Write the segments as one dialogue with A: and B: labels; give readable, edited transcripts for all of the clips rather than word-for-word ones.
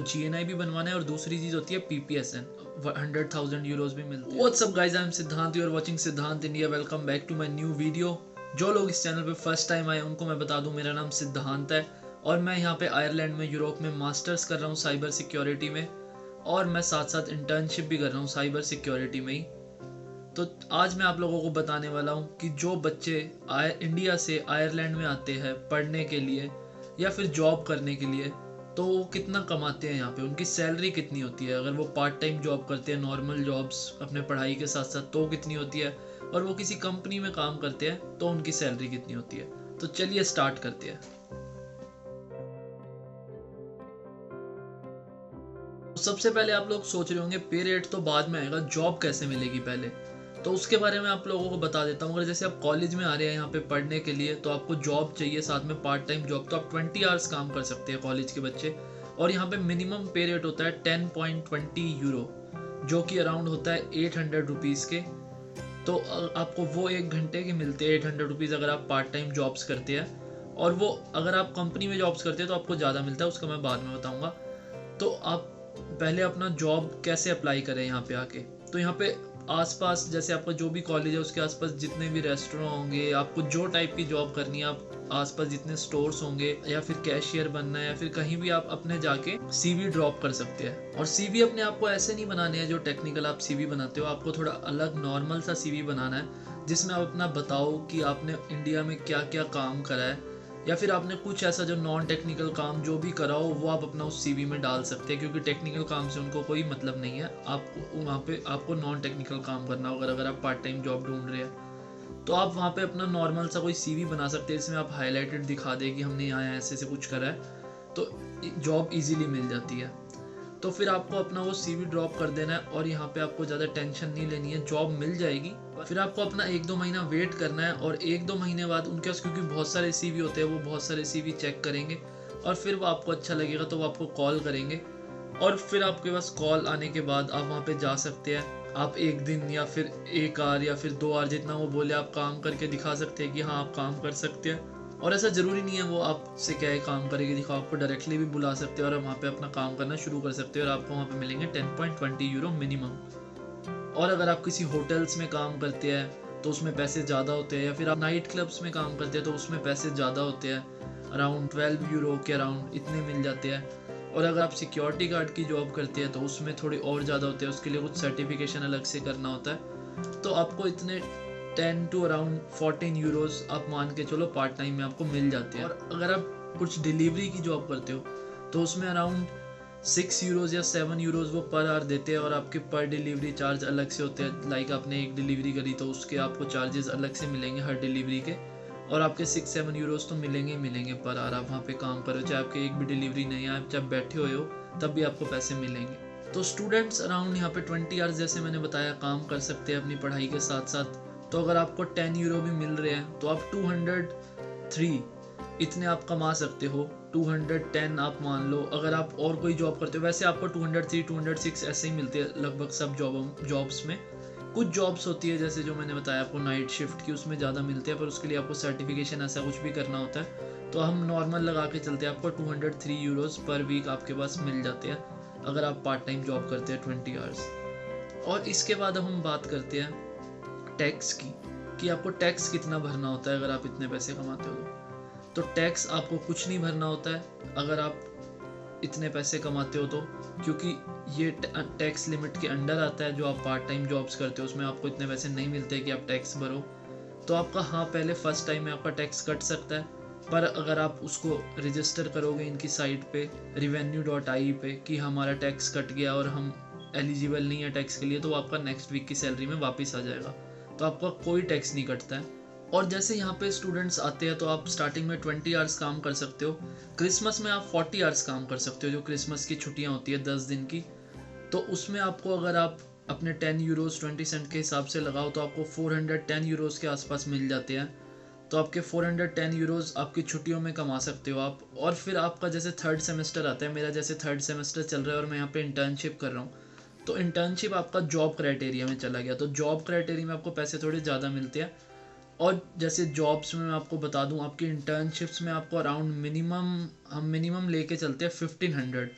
A: GNI भी बनवाना है और दूसरी चीज़ होती है PPSN, 100,000 यूरोज भी मिलते हैं। What's up guys, I am Siddhant, you are watching Siddhant India. Welcome back to my new video. जो लोग इस चैनल पे फर्स्ट टाइम आए उनको मैं बता दूं, मेरा नाम सिद्धांत है और मैं यहाँ पे आयरलैंड में यूरोप में मास्टर्स कर रहा हूँ साइबर सिक्योरिटी में, और मैं साथ साथ इंटर्नशिप भी कर रहा हूँ साइबर सिक्योरिटी में ही। तो आज मैं आप लोगों को बताने वाला हूँ कि जो बच्चे इंडिया से आयरलैंड में आते हैं पढ़ने के लिए या फिर जॉब करने के लिए, तो वो कितना कमाते हैं यहाँ पे, उनकी सैलरी कितनी होती है। अगर वो पार्ट टाइम जॉब करते हैं, नॉर्मल जॉब्स अपने पढ़ाई के साथ साथ, तो कितनी होती है, और वो किसी कंपनी में काम करते हैं तो उनकी सैलरी कितनी होती है। तो चलिए स्टार्ट करते हैं। सबसे पहले आप लोग सोच रहे होंगे पे रेट तो बाद में आएगा, जॉब कैसे मिलेगी पहले। तो उसके बारे में आप लोगों को बता देता हूँ। अगर जैसे आप कॉलेज में आ रहे हैं यहाँ पे पढ़ने के लिए, तो आपको जॉब चाहिए साथ में पार्ट टाइम जॉब, तो आप 20 आवर्स काम कर सकते हैं कॉलेज के बच्चे। और यहाँ पे मिनिमम पे रेट होता है 10.20 यूरो, जो कि अराउंड होता है 800 रुपीज़ के। तो आपको वो 1 घंटे के मिलते हैं 800 रुपीज़ अगर आप पार्ट टाइम जॉब्स करते हैं। और वो अगर आप कंपनी में जॉब्स करते हैं तो आपको ज़्यादा मिलता है, उसका मैं बाद में बताऊँगा। तो आप पहले अपना जॉब कैसे अप्लाई करें यहाँ पे आके। तो यहाँ पे आसपास, जैसे आपका जो भी कॉलेज है उसके आसपास जितने भी रेस्टोरेंट होंगे, आपको जो टाइप की जॉब करनी है, आप आसपास जितने स्टोर्स होंगे, या फिर कैशियर बनना है, या फिर कहीं भी आप अपने जाके सीवी ड्रॉप कर सकते हैं। और सीवी अपने आपको ऐसे नहीं बनाने हैं जो टेक्निकल आप सीवी बनाते हो, आपको थोड़ा अलग नॉर्मल सा सीवी बनाना है, जिसमें आप अपना बताओ कि आपने इंडिया में क्या क्या काम करा है, या फिर आपने कुछ ऐसा जो नॉन टेक्निकल काम जो भी करा हो वो आप अपना उस सीवी में डाल सकते हैं, क्योंकि टेक्निकल काम से उनको कोई मतलब नहीं है। आपको वहाँ पे आपको नॉन टेक्निकल काम करना होगा। अगर आप पार्ट टाइम जॉब ढूंढ रहे हैं तो आप वहाँ पे अपना नॉर्मल सा कोई सीवी बना सकते हैं, इसमें आप हाईलाइटेड दिखा दें कि हमने यहाँ ऐसे से कुछ करा है, तो जॉब इजीली मिल जाती है। तो फिर आपको अपना वो सीवी ड्रॉप कर देना है, और यहाँ पे आपको ज़्यादा टेंशन नहीं लेनी है, जॉब मिल जाएगी। फिर आपको अपना 1-2 महीना वेट करना है, और 1-2 महीने बाद उनके पास, क्योंकि बहुत सारे सीवी होते हैं, वो बहुत सारे सीवी चेक करेंगे, और फिर वो आपको अच्छा लगेगा तो वो आपको कॉल करेंगे। और फिर आपके पास कॉल आने के बाद आप वहाँ पे जा सकते हैं। आप 1 दिन या फिर 1 आवर या फिर 2 आवर, जितना वो बोले आप काम करके दिखा सकते हैं कि हाँ आप काम कर सकते हैं। और ऐसा ज़रूरी नहीं है वो आपसे क्या है काम करेगी दिखाओ, आपको डायरेक्टली भी बुला सकते हैं और वहाँ पे अपना काम करना शुरू कर सकते हैं, और आपको वहाँ पे मिलेंगे 10.20 यूरो मिनिमम। और अगर आप किसी होटल्स में काम करते हैं तो उसमें पैसे ज़्यादा होते हैं, या फिर आप नाइट क्लब्स में काम करते हैं तो उसमें पैसे ज़्यादा होते हैं, अराउंड 12 यूरो के अराउंड इतने मिल जाते हैं। और अगर आप सिक्योरिटी गार्ड की जॉब करते हैं तो उसमें थोड़े और ज़्यादा होते हैं, उसके लिए कुछ सर्टिफिकेशन अलग से करना होता है। तो आपको इतने 10 टू अराउंड 14 यूरोज आप मान के चलो पार्ट टाइम में आपको मिल जाते हैं। और अगर आप कुछ डिलीवरी की जॉब करते हो तो उसमें अराउंड 6 यूरोज या 7 यूरोज वो पर आवर देते हैं, और आपके पर डिलीवरी चार्ज अलग से होते हैं। लाइक आपने एक डिलीवरी करी तो उसके आपको चार्जेस अलग से मिलेंगे हर डिलीवरी के, और आपके 6-7 यूरोज तो मिलेंगे ही मिलेंगे पर आवर। आप वहाँ पे काम करो, चाहे आपके एक भी डिलीवरी नहीं है, आप जब बैठे हुए हो तब भी आपको पैसे मिलेंगे। तो स्टूडेंट्स अराउंड यहाँ पे 20 आवर्स, जैसे मैंने बताया, काम कर सकते हैं अपनी पढ़ाई के साथ साथ। तो अगर आपको 10 यूरो भी मिल रहे हैं तो आप 203 इतने आप कमा सकते हो। 210 आप मान लो। अगर आप और कोई जॉब करते हो, वैसे आपको 203 206 ऐसे ही मिलते हैं लगभग सब जॉब्स में। कुछ जॉब्स होती है जैसे जो मैंने बताया आपको नाइट शिफ्ट की, उसमें ज़्यादा मिलते हैं, पर उसके लिए आपको सर्टिफिकेशन ऐसा कुछ भी करना होता है। तो हम नॉर्मल लगा के चलते हैं, आपको 203 यूरोज पर वीक आपके पास मिल जाते हैं अगर आप पार्ट टाइम जॉब करते हैं 20 आवर्स। और इसके बाद अब हम बात करते हैं टैक्स की, कि आपको टैक्स कितना भरना होता है अगर आप इतने पैसे कमाते हो तो टैक्स आपको कुछ नहीं भरना होता है अगर आप इतने पैसे कमाते हो तो, क्योंकि ये टैक्स लिमिट के अंडर आता है। जो आप पार्ट टाइम जॉब्स करते हो उसमें आपको इतने पैसे नहीं मिलते कि आप टैक्स भरो। तो आपका हाँ पहले फर्स्ट टाइम में आपका टैक्स कट सकता है, पर अगर आप उसको रजिस्टर करोगे इनकी साइट पे revenue.ie पे कि हमारा टैक्स कट गया और हम एलिजिबल नहीं है टैक्स के लिए, तो आपका नेक्स्ट वीक की सैलरी में वापस आ जाएगा। तो आपका कोई टैक्स नहीं कटता है। और जैसे यहाँ पे स्टूडेंट्स आते हैं तो आप स्टार्टिंग में 20 आवर्स काम कर सकते हो। क्रिसमस में आप 40 आवर्स काम कर सकते हो, जो क्रिसमस की छुट्टियाँ होती है 10 दिन की। तो उसमें आपको अगर आप अपने 10 यूरोज 20 सेंट के हिसाब से लगाओ तो आपको 410 यूरोज के आसपास मिल जाते हैं। तो आपके 410 यूरोज आपकी छुट्टियों में कमा सकते हो आप। और फिर आपका जैसे थर्ड सेमेस्टर आता है, मेरा जैसे थर्ड सेमेस्टर चल रहा है और मैं यहाँ पे इंटर्नशिप कर रहा हूँ, तो इंटर्नशिप आपका जॉब क्राइटेरिया में चला गया, तो जॉब क्राइटेरिया में आपको पैसे थोड़े ज़्यादा मिलते हैं। और जैसे जॉब्स में मैं आपको बता दूं, आपकी इंटर्नशिप्स में आपको अराउंड मिनिमम हम मिनिमम लेके चलते हैं 1500,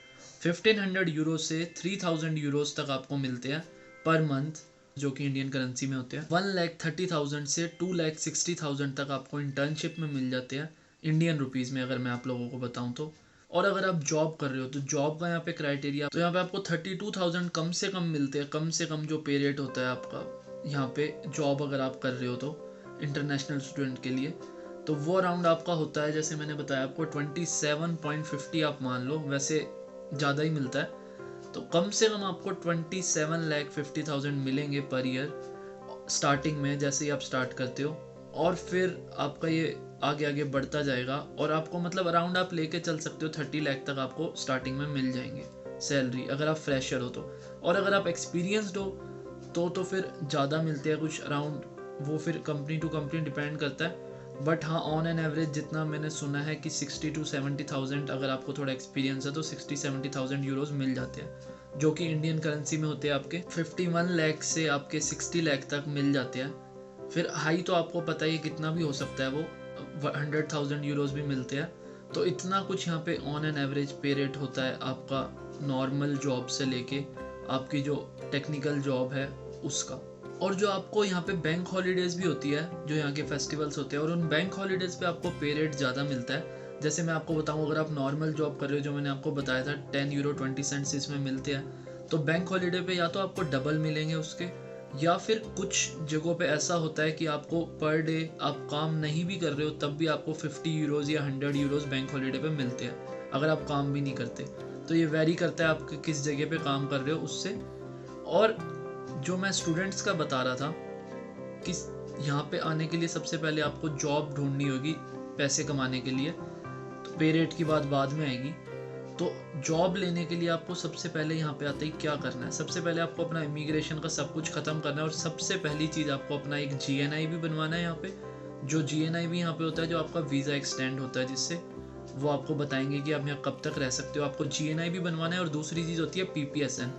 A: 1500 यूरो से 3000 यूरोस तक आपको मिलते हैं पर मंथ, जो कि इंडियन करेंसी में होते हैं। 1,30,000 से 2,60,000 तक आपको इंटर्नशिप में मिल जाते हैं इंडियन रुपीज़ में, अगर मैं आप लोगों को बताऊं तो। और अगर आप जॉब कर रहे हो तो जॉब का यहाँ पे क्राइटेरिया, तो यहाँ पे आपको 32,000 कम से कम मिलते हैं, कम से कम जो पे रेट होता है आपका यहाँ पे जॉब अगर आप कर रहे हो तो इंटरनेशनल स्टूडेंट के लिए। तो वो अराउंड आपका होता है, जैसे मैंने बताया आपको 27.50 आप मान लो, वैसे ज़्यादा ही मिलता है। तो कम से कम आपको 27,50,000 मिलेंगे पर ईयर स्टार्टिंग में, जैसे ही आप स्टार्ट करते हो। और फिर आपका ये आगे आगे बढ़ता जाएगा और आपको मतलब अराउंड आप लेके चल सकते हो 30 लाख तक आपको स्टार्टिंग में मिल जाएंगे सैलरी, अगर आप फ्रेशर हो तो। और अगर आप एक्सपीरियंसड हो तो फिर ज़्यादा मिलते हैं कुछ अराउंड, वो फिर कंपनी टू कंपनी डिपेंड करता है। बट हाँ, ऑन एन एवरेज जितना मैंने सुना है कि 60 to 70,000, अगर आपको थोड़ा एक्सपीरियंस है तो 60-70,000 यूरोज मिल जाते हैं, जो कि इंडियन करेंसी में होते हैं आपके 51 लाख से आपके 60 लाख तक मिल जाते हैं। फिर हाई तो आपको पता ही कितना भी हो सकता है, वो 100,000 यूरोज भी मिलते हैं। तो इतना कुछ यहाँ पे ऑन एन एवरेज पे रेट होता है आपका नॉर्मल जॉब से लेके आपकी जो टेक्निकल जॉब है उसका। और जो आपको यहाँ पे बैंक हॉलीडेज भी होती है, जो यहाँ के फेस्टिवल्स होते हैं, और उन बैंक हॉलीडेज पे आपको पे रेट ज़्यादा मिलता है। जैसे मैं आपको बताऊँ, अगर आप नॉर्मल जॉब कर रहे हो, जो मैंने आपको बताया था 10 यूरो 20 सेंट्स इसमें मिलते हैं, तो बैंक हॉलीडे पे या तो आपको डबल मिलेंगे उसके, या फिर कुछ जगहों पे ऐसा होता है कि आपको पर डे आप काम नहीं भी कर रहे हो तब भी आपको 50 यूरोज या 100 यूरोज बैंक हॉलीडे पे मिलते हैं, अगर आप काम भी नहीं करते। तो ये वेरी करता है आप किस जगह पे काम कर रहे हो उससे। और जो मैं स्टूडेंट्स का बता रहा था कि यहाँ पे आने के लिए सबसे पहले आपको जॉब ढूंढनी होगी पैसे कमाने के लिए, तो पे रेट की बात बाद में आएगी। तो जॉब लेने के लिए आपको सबसे पहले यहाँ पे आते ही क्या करना है, सबसे पहले आपको अपना इमिग्रेशन का सब कुछ ख़त्म करना है। और सबसे पहली चीज़ आपको अपना एक GNI भी बनवाना है यहाँ पे। जो GNI भी यहाँ पे होता है, जो आपका वीज़ा एक्सटेंड होता है, जिससे वो आपको बताएंगे कि आप यहाँ कब तक रह सकते हो, आपको GNI भी बनवाना है। और दूसरी चीज़ होती है PPSN।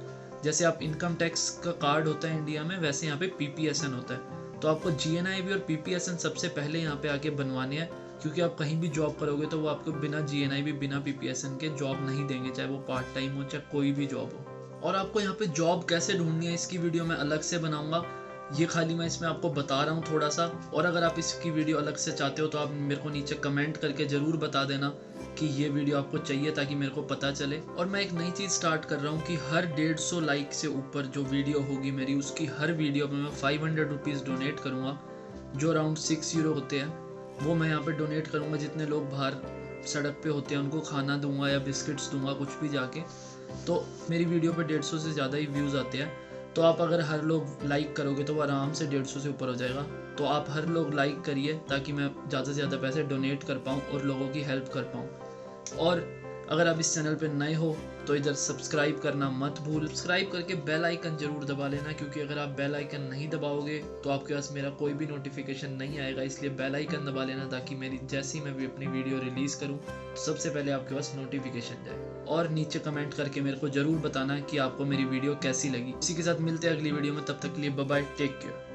A: जैसे आप इनकम टैक्स का कार्ड होता है इंडिया में, वैसे यहाँ पे PPSN होता है। तो आपको GNI भी और PPSN सबसे पहले यहाँ पे आके बनवाने हैं, क्योंकि आप कहीं भी जॉब करोगे तो वो आपको बिना GNI भी बिना PPSN के जॉब नहीं देंगे, चाहे वो पार्ट टाइम हो चाहे कोई भी जॉब हो। और आपको यहाँ पे जॉब कैसे ढूंढनी है इसकी वीडियो मैं अलग से बनाऊंगा, ये खाली मैं इसमें आपको बता रहा हूँ थोड़ा सा। और अगर आप इसकी वीडियो अलग से चाहते हो तो आप मेरे को नीचे कमेंट करके ज़रूर बता देना कि ये वीडियो आपको चाहिए, ताकि मेरे को पता चले। और मैं एक नई चीज़ स्टार्ट कर रहा हूँ कि हर 150 लाइक से ऊपर जो वीडियो होगी मेरी, उसकी हर वीडियो में मैं 500 रुपीज़ डोनेट करूँगा, जो अराउंड 6 यूरो होते हैं। वो मैं यहाँ पे डोनेट करूँगा। जितने लोग बाहर सड़क पे होते हैं उनको खाना दूंगा या बिस्किट्स दूंगा कुछ भी जाके। तो मेरी वीडियो पे 150 से ज़्यादा ही व्यूज़ आते हैं। तो आप अगर हर लोग लाइक करोगे तो वो आराम से 150 से ऊपर हो जाएगा। तो आप हर लोग लाइक करिए ताकि मैं ज़्यादा से ज़्यादा पैसे डोनेट कर पाऊँ और लोगों की हेल्प कर पाऊँ। और अगर आप इस चैनल पे नए हो तो इधर सब्सक्राइब करना मत भूल। सब्सक्राइब करके बेल आइकन जरूर दबा लेना, क्योंकि अगर आप बेल आइकन नहीं दबाओगे तो आपके पास मेरा कोई भी नोटिफिकेशन नहीं आएगा। इसलिए बेल आइकन दबा लेना ताकि मेरी जैसी मैं भी अपनी वीडियो रिलीज़ करूं तो सबसे पहले आपके पास नोटिफिकेशन जाए। और नीचे कमेंट करके मेरे को ज़रूर बताना कि आपको मेरी वीडियो कैसी लगी। इसी के साथ मिलते हैं अगली वीडियो में, तब तक के लिए बाय बाय, टेक केयर।